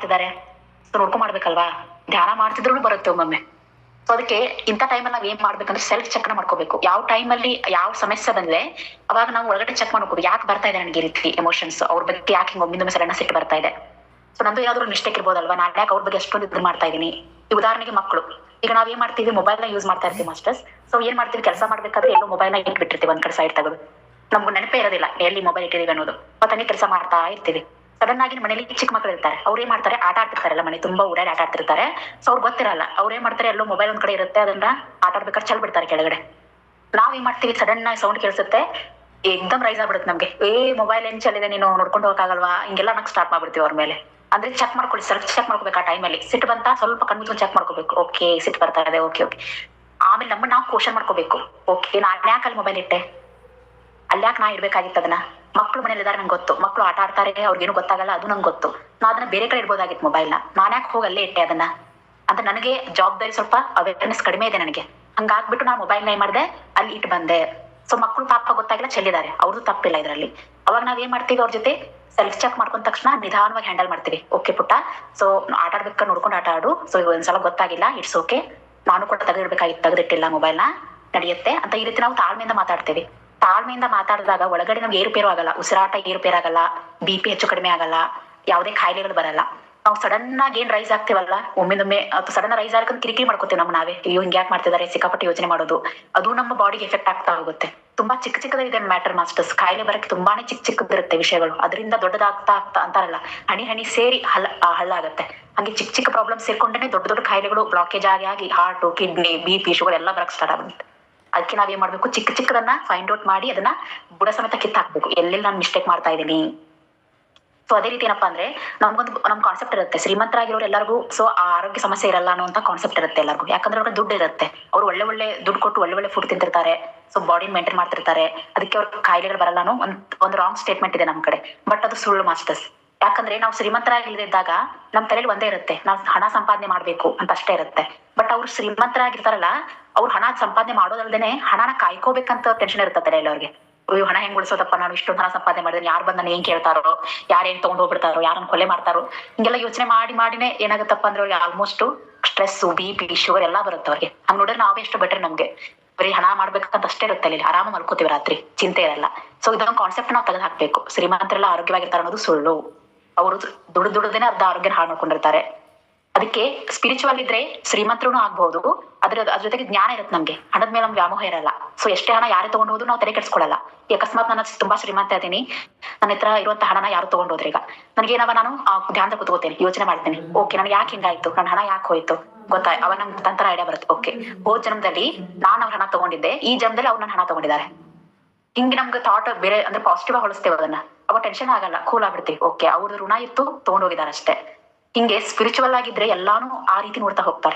ಮಾಡ್ತಿದ್ದಾರೆ, ಸೊ ನೋಡ್ಕೊಂಡ್ ಮಾಡ್ಬೇಕಲ್ವಾ. ಧ್ಯಾನ ಮಾಡ್ತಿದ್ರು ಬರುತ್ತೆ ಒಮ್ಮೊಮ್ಮೆ. ಸೊ ಅದಕ್ಕೆ ಇಂಥ ಟೈಮಲ್ಲಿ ನಾವ್ ಏನ್ ಮಾಡ್ಬೇಕಂದ್ರೆ ಸೆಲ್ಫ್ ಚೆಕ್ ಮಾಡ್ಕೋಬೇಕು. ಯಾವ ಟೈಮಲ್ಲಿ ಯಾವ ಸಮಸ್ಯೆ ಬಂದ್ರೆ ಅವಾಗ ನಾವು ಒಳಗಡೆ ಚೆಕ್ ಮಾಡ್ಕೋಬೇಕು, ಯಾಕೆ ಬರ್ತಾ ಇದೆ ನನಗೆ ಈ ರೀತಿ ಎಮೋಷನ್ಸ್, ಅವ್ರ ಬಗ್ಗೆ ಯಾಕೆ ಹಿಂಗ್ ಒಮ್ಮಿಂದೊಮ್ಮೆ ಸಡನ್ ಸಿಟ್ಟು ಬರ್ತಾ ಇದೆ. ಸೊ ನಂದು ಯಾವ್ದಾದ್ರು ಮಿಸ್ಟೇಕ್ ಇರ್ಬೋದಲ್ವಾ, ನಾನು ಯಾಕೆ ಅವ್ರ ಬಗ್ಗೆ ಎಷ್ಟೊಂದು ಇದು ಮಾಡ್ತಾ ಇದೀನಿ. ಈ ಉದಾಹರಣೆಗೆ ಮಕ್ಕಳು, ಈಗ ನಾವ್ ಏನ್ ಮಾಡ್ತೀವಿ, ಮೊಬೈಲ್ ನ ಯೂಸ್ ಮಾಡ್ತಾ ಇರ್ತೀವಿ ಮಾಸ್ಟರ್ಸ್. ಸೊ ಏನ್ ಮಾಡ್ತೀವಿ, ಕೆಲಸ ಮಾಡ್ಬೇಕಾದ್ರೆ ಎಲ್ಲೋ ಮೊಬೈಲ್ ನ ಇಟ್ಬಿಟ್ಟಿರ್ತೀವಿ ಒಂದ್ ಕಡೆ ಸೈಡ್ ತೆಗೆದು, ನಮ್ಗೆ ನೆನಪೇ ಇರೋದಿಲ್ಲ ಎಲ್ಲಿ ಮೊಬೈಲ್ ಇಟ್ಟಿದೀವಿ ಅನ್ನೋದು. ಮತ್ತೆ ಕೆಲಸ ಮಾಡ್ತಾ ಇರ್ತೀವಿ. ಸಡನ್ ಆಗಿ ಮನೇಲಿ ಚಿಕ್ಕ ಮಕ್ಕಳು ಇರ್ತಾರೆ, ಅವ್ರು ಏನ್ ಮಾಡ್ತಾರೆ, ಆಟ ಆಡ್ತಿರ್ತಾರಲ್ಲ, ಮನೆ ತುಂಬಾ ಓಡಾಡಿ ಆಟ ಆಡ್ತಿರ್ತಾರೆ. ಸೊ ಅವ್ರು ಗೊತ್ತಿರಲ್ಲ, ಅವ್ರು ಏನ್ ಮಾಡ್ತಾರೆ, ಎಲ್ಲೋ ಮೊಬೈಲ್ ಒಂದ್ ಕಡೆ ಇರುತ್ತೆ, ಅದನ್ನ ಆಟ ಆಡ್ಬೇಕಾದ್ರೆ ಚೆಲ್ ಬಿಡ್ತಾರೆ ಕೆಳಗಡೆ. ನಾವ್ ಏನ್ ಮಾಡ್ತೀವಿ, ಸಡನ್ ಆಗಿ ಸೌಂಡ್ ಕೇಳಿಸುತ್ತೆ, ಏಕ್ದಮ್ ರೈಸ್ ಆಗ್ಬಿಡುತ್ತೆ ನಮ್ಗೆ, ಮೊಬೈಲ್ ಏನ್ ಚೆಲ್ಲಿದೆ, ನೀನು ನೋಡ್ಕೊಂಡು ಹೋಗಕ್ಕಾಗಲ್ವಾ, ಹಿಂಗೆಲ್ಲ ನಾಕ್ ಸ್ಟಾರ್ಟ್ ಮಾಡ್ಬಿಡ್ತೀವಿ ಅವ್ರ ಮೇಲೆ. ಅಂದ್ರೆ ಚೆಕ್ ಮಾಡ್ಕೊಳ್ಳಿ, ಸೆಲ್ಫ್ ಚೆಕ್ ಮಾಡ್ಕೋಬೇಕು. ಆ ಟೈಮಲ್ಲಿ ಸಿಟ್ಟು ಬಂತ ಸ್ವಲ್ಪ ಕಣ್ಮುಚ್ಕೊಂಡು ಚೆಕ್ ಮಾಡ್ಕೋಬೇಕು, ಓಕೆ ಸಿಟ್ಟು ಬರ್ತಾ ಇದೆ, ಓಕೆ ಓಕೆ. ಆಮೇಲೆ ನಮ್ಮನ್ನ ನಾವು ಕ್ವಶನ್ ಮಾಡ್ಕೋಬೇಕು, ಓಕೆ ನಾನು ಯಾಕೆ ಅಲ್ಲಿ ಮೊಬೈಲ್ ಇಟ್ಟೆ, ಅಲ್ಯಾಕೆ ನಾ ಇಡ್ಬೇಕಾಗಿತ್ತು ಅದನ್ನ. ಮಕ್ಳು ಮನೇಲಿ ಇದಾರೆ ನಂಗೆ ಗೊತ್ತು, ಮಕ್ಳು ಆಟ ಆಡ್ತಾರೆ, ಅವ್ರಿಗೇನು ಗೊತ್ತಾಗಲ್ಲ, ಅದು ನಂಗೆ ಗೊತ್ತು. ನಾ ಅದನ್ನ ಬೇರೆ ಕಡೆ ಇಡ್ಬೋದಾಗಿತ್ತು ಮೊಬೈಲ್ನ, ನಾನು ಯಾಕೆ ಹೋಗಿ ಅಲ್ಲೇ ಇಟ್ಟೆ ಅದನ್ನ ಅಂತ. ನನಗೆ ಜವಾಬ್ದಾರಿ ಸ್ವಲ್ಪ ಅವೇರ್ನೆಸ್ ಕಡಿಮೆ ಇದೆ ನನಗೆ, ಹಂಗಾಗ್ಬಿಟ್ಟು ನಾನು ಮೊಬೈಲ್ನ ಏನ್ ಮಾಡಿದೆ, ಅಲ್ಲಿ ಇಟ್ಟು ಬಂದೆ. ಸೊ ಮಕ್ಳು ಪಾಪ ಗೊತ್ತಾಗಿಲ್ಲ, ಚೆಲ್ಲಿದ್ದಾರೆ, ಅವ್ರದ್ದು ತಪ್ಪಿಲ್ಲ ಇದರಲ್ಲಿ. ಅವಾಗ ನಾವ್ ಏನ್ ಮಾಡ್ತೀವಿ, ಅವ್ರ ಜೊತೆ ಸೆಲ್ಫ್ ಚೆಕ್ ಮಾಡ್ಕೊಂಡ ತಕ್ಷಣ ನಿಧಾನವಾಗಿ ಹ್ಯಾಂಡಲ್ ಮಾಡ್ತೀವಿ. ಓಕೆ ಪುಟ್ಟ, ಸೊ ಆಟ ಆಡ್ಬೇಕಾ ನೋಡ್ಕೊಂಡು ಆಟ ಆಡು, ಸೊ ಒಂದ್ಸಲ ಗೊತ್ತಾಗಿಲ್ಲ, ಇಟ್ಸ್ ಓಕೆ, ನಾನು ಕೂಡ ತೆಗೆದಿಡ್ಬೇಕಾಗಿತ್ತು, ತೆಗೆದಿಟ್ಟಿಲ್ಲ ಮೊಬೈಲ್ನ, ನಡೆಯುತ್ತೆ ಅಂತ. ಈ ರೀತಿ ನಾವು ತಾಳ್ಮೆಯಿಂದ ಮಾತಾಡ್ತೇವೆ. ತಾಳ್ಮೆಯಿಂದ ಮಾತಾಡಿದಾಗ ಒಳಗಡೆ ನಮ್ಗೆ ಏರುಪೇರು ಆಗಲ್ಲ, ಉಸಿರಾಟ ಏರುಪೇರು ಆಗಲ್ಲ, BP ಹೆಚ್ಚು ಕಡಿಮೆ ಆಗಲ್ಲ, ಯಾವುದೇ ಕಾಯಿಲೆಗಳು ಬರಲ್ಲ. ನಾವು ಸಡನ್ ಆಗಿ ಏನ್ ರೈಸ್ ಆಗ್ತೀವಲ್ಲ ಒಮ್ಮಿಂದೊಮ್ಮೆ, ಅಥವಾ ಸಡನ್ ರೈಸ್ ಆಗಕ್ಕೆ ಕಿರಿಕಿರಿ ಮಾಡ್ಕೋತೀವಿ ನಮ್ಮ ನಾವೇ, ಅಯ್ಯೋ ಹಿಂಗ್ ಯಾಕೆ ಮಾಡ್ತಿದ್ದಾರೆ, ಸಿಕ್ಕಾಪಟ್ಟೆ ಯೋಚನೆ ಮಾಡೋದು, ಅದು ನಮ್ಮ ಬಾಡಿಗೆ ಎಫೆಕ್ಟ್ ಆಗ್ತಾ ಹೋಗುತ್ತೆ. ತುಂಬಾ ಚಿಕ್ಕ ಚಿಕ್ಕದಿದೆ ಮ್ಯಾಟರ್ ಮಾಸ್ಟರ್ಸ್, ಕಾಯಿಲೆ ಬರಕ್ಕೆ ತುಂಬಾನೇ ಚಿಕ್ಕ ಚಿಕ್ಕದಿರುತ್ತೆ ವಿಷಯಗಳು, ಅದರಿಂದ ದೊಡ್ಡದಾಗ್ತಾ ಆಗ್ತಾ ಅಂತಾರಲ್ಲ, ಹನಿ ಹನಿ ಸೇರಿ ಹಳ್ಳ ಆಗತ್ತೆ. ಹಂಗೆ ಚಿಕ್ಕ ಚಿಕ್ಕ ಪ್ರಾಬ್ಲಮ್ ಸೇರ್ಕೊಂಡೇ ದೊಡ್ಡ ದೊಡ್ಡ ಕಾಯಿಲೆಗಳು ಬ್ಲಾಕೇಜ್ ಆಗಿ ಹಾರ್ಟ್, ಕಿಡ್ನಿ, BP, ಶುಗರ್ ಎಲ್ಲ ಬರಕ್ ಸ್ಟಾರ್ಟ್ ಆಗುತ್ತೆ. ಅದಕ್ಕೆ ನಾವೇನ್ ಮಾಡ್ಬೇಕು, ಚಿಕ್ಕ ಚಿಕ್ಕದನ್ನ ಫೈಂಡ್ ಔಟ್ ಮಾಡಿ ಅದನ್ನ ಬುಡ ಸಮೇತ ಕಿತ್ತಾಕ್ಬೇಕು, ಎಲ್ಲೆಲ್ಲಿ ನಾನು ಮಿಸ್ಟೇಕ್ ಮಾಡ್ತಾ ಇದ್ದೀನಿ. ಸೊ ಅದೇ ರೀತಿ ಏನಪ್ಪಾ ಅಂದ್ರೆ ನಮ್ ಕಾನ್ಸೆಪ್ಟ್ ಇರುತ್ತೆ, ಶ್ರೀಮಂತರಾಗಿರೋರು ಎಲ್ಲರಿಗೂ ಸೊ ಆರೋಗ್ಯ ಸಮಸ್ಯೆ ಇರಲ್ಲ ಅನ್ನೋಂತ ಕಾನ್ಸೆಪ್ಟ್ ಇರುತ್ತೆ ಎಲ್ಲರಿಗೂ. ಯಾಕಂದ್ರೆ ಅವ್ರಿಗೆ ದುಡ್ಡು ಇರುತ್ತೆ, ಅವ್ರು ಒಳ್ಳೆ ದುಡ್ಡು ಕೊಟ್ಟು ಒಳ್ಳೆ ಫುಡ್ ತಿಂತಿರ್ತಾರೆ, ಸೊ ಬಾಡಿ ಮೇಂಟೈನ್ ಮಾಡ್ತಿರ್ತಾರೆ, ಅದಕ್ಕೆ ಅವ್ರ ಕಾಯಿಲೆಗಳು ಬರಲ್ಲ ಅನ್ನೋ ಒಂದು ರಾಂಗ್ ಸ್ಟೇಟ್ಮೆಂಟ್ ಇದೆ ನಮ್ ಕಡೆ. ಬಟ್ ಅದು ಸುಳ್ಳು ಮಾಸ್ಟರ್ಸ್. ಯಾಕಂದ್ರೆ ನಾವು ಶ್ರೀಮಂತರಾಗಿಲ್ಲದಿದ್ದಾಗ ನಮ್ ತಲೆಯಲ್ಲಿ ಒಂದೇ ಇರುತ್ತೆ, ನಾವು ಹಣ ಸಂಪಾದನೆ ಮಾಡ್ಬೇಕು ಅಂತ ಅಷ್ಟೇ ಇರುತ್ತೆ. ಬಟ್ ಅವ್ರು ಶ್ರೀಮಂತರಾಗಿರ್ತಾರಲ್ಲ, ಅವ್ರು ಹಣ ಸಂಪಾದನೆ ಮಾಡೋದಲ್ದೇನೆ ಹಣನ ಕಾಯ್ಕೋಬೇಕಂತ ಟೆನ್ಷನ್ ಇರುತ್ತೆ ತಲೆಯಲ್ಲಿ ಅವ್ರಿಗೆ. ಅಯ್ಯೋ ಹಣ ಹೆಂಗ್ ಉಳಿಸೋದಪ್ಪ, ನಾನು ಇಷ್ಟೊಂದು ಹಣ ಸಂಪಾದನೆ ಮಾಡಿದ್ರೆ ಯಾರು ಬಂದ್ ಏನ್ ಕೇಳ್ತಾರೋ, ಯಾರೇನ್ ತಗೊಂಡ್ ಹೋಗ್ಬಿಡ್ತಾರೋ, ಯಾರನ್ನ ಕೊಲೆ ಮಾಡ್ತಾರೋ, ಹಿಂಗೆಲ್ಲ ಯೋಚನೆ ಮಾಡಿನೇ ಏನಾಗುತ್ತಪ್ಪ ಅಂದ್ರೆ ಅವ್ರಿಗೆ ಆಲ್ಮೋಸ್ಟ್ ಸ್ಟ್ರೆಸ್, BP, ಶುಗರ್ ಎಲ್ಲ ಬರುತ್ತೆ ಅವ್ರಿಗೆ. ಹಂಗ್ ನೋಡಿದ್ರೆ ನಾವೇ ಎಷ್ಟು ಬೆಟ್ರೆ, ನಮ್ಗೆ ಬರೀ ಹಣ ಮಾಡ್ಬೇಕಂತ ಅಷ್ಟೇ ಇರುತ್ತೆ, ಅಲ್ಲಿ ಆರಾಮ ಮಲ್ಕೋತೀವಿ ರಾತ್ರಿ, ಚಿಂತೆ ಇರಲ್ಲ. ಸೊ ಇದೊಂದು ಕಾನ್ಸೆಪ್ಟ್ ನಾವು ತೆಗೆದು ಹಾಕ್ಬೇಕು. ಶ್ರೀಮಂತರೆಲ್ಲ ಆರೋಗ್ಯವಾಗಿರ್ತಾರೆ ಅನ್ನೋದು ಸುಳ್ಳು, ಅವರು ದುಡ್ದೇನೆ ಅರ್ಧ ಆರೋಗ್ಯ ಹಾಳು ಮಾಡ್ಕೊಂಡಿರ್ತಾರೆ. ಅದಕ್ಕೆ ಸ್ಪಿರಿಚುವಲ್ ಇದ್ರೆ ಶ್ರೀಮಂತರೂ ಆಗ್ಬಹುದು, ಅದ್ರ ಜೊತೆಗೆ ಜ್ಞಾನ ಇರುತ್ತೆ ನಮ್ಗೆ, ಹಣದ ಮೇಲೆ ನಮ್ಗೆ ವ್ಯಾಮೋಹ ಇರಲ್ಲ. ಸೊ ಎಷ್ಟೇ ಹಣ ಯಾರೇ ತಗೊಂಡು ಹೋದ್ರು ನಾವು ತಲೆ ಕೆಡ್ಸ್ಕೊಳಲ್ಲ. ಅಕಸ್ಮಾತ್ ನಾನು ತುಂಬಾ ಶ್ರೀಮಂತ ಇದೀನಿ, ನನ್ನ ಹತ್ರ ಇರುವಂತ ಹಣನ ಯಾರು ತಗೊಂಡೋದ್ರೆ, ಈಗ ನನಗೇನವ ನಾನು ಧ್ಯಾನ ಕೂತ್ಕೋತೇನೆ, ಯೋಚನೆ ಮಾಡ್ತೇನೆ, ಓಕೆ ನನಗೆ ಯಾಕೆ ಹಿಂಗಾಯ್ತು, ನನ್ನ ಹಣ ಯಾಕೆ ಹೋಯ್ತು ಗೊತ್ತಾಯ್, ಅವಾಗ ನಮ್ಗೆ ತಂತ್ರ ಐಡಿಯಾ ಬರುತ್ತೆ. ಓಕೆ ಹೋದ್ ಜನ್ಮದಲ್ಲಿ ನಾನು ಅವ್ರ ಹಣ ತಗೊಂಡಿದ್ದೆ, ಈ ಜನ್ಮದಲ್ಲಿ ಅವ್ರು ನನ್ನ ಹಣ ತಗೊಂಡಿದ್ದಾರೆ. ಹಿಂಗೆ ನಮ್ಗೆ ಥಾಟ್ ಬೇರೆ ಅಂದ್ರೆ ಪಾಸಿಟಿವ್ ಹೊಳಿಸ್ತೇವೆ ಅದನ್ನ, ಅವಾಗ ಟೆನ್ಷನ್ ಆಗಲ್ಲ, ಕೂಲ್ ಆಗ್ಬಿಡ್ತೀವಿ. ಓಕೆ ಅವ್ರದ್ದು ಋಣ ಇತ್ತು, ತಗೊಂಡೋಗಿದಾರೆ ಅಷ್ಟೇ. ಹಿಂಗೆ ಸ್ಪಿರಿಚುವಲ್ ಆಗಿದ್ರೆ ಎಲ್ಲಾನು ಆ ರೀತಿ ನೋಡ್ತಾ ಹೋಗ್ತಾರೆ.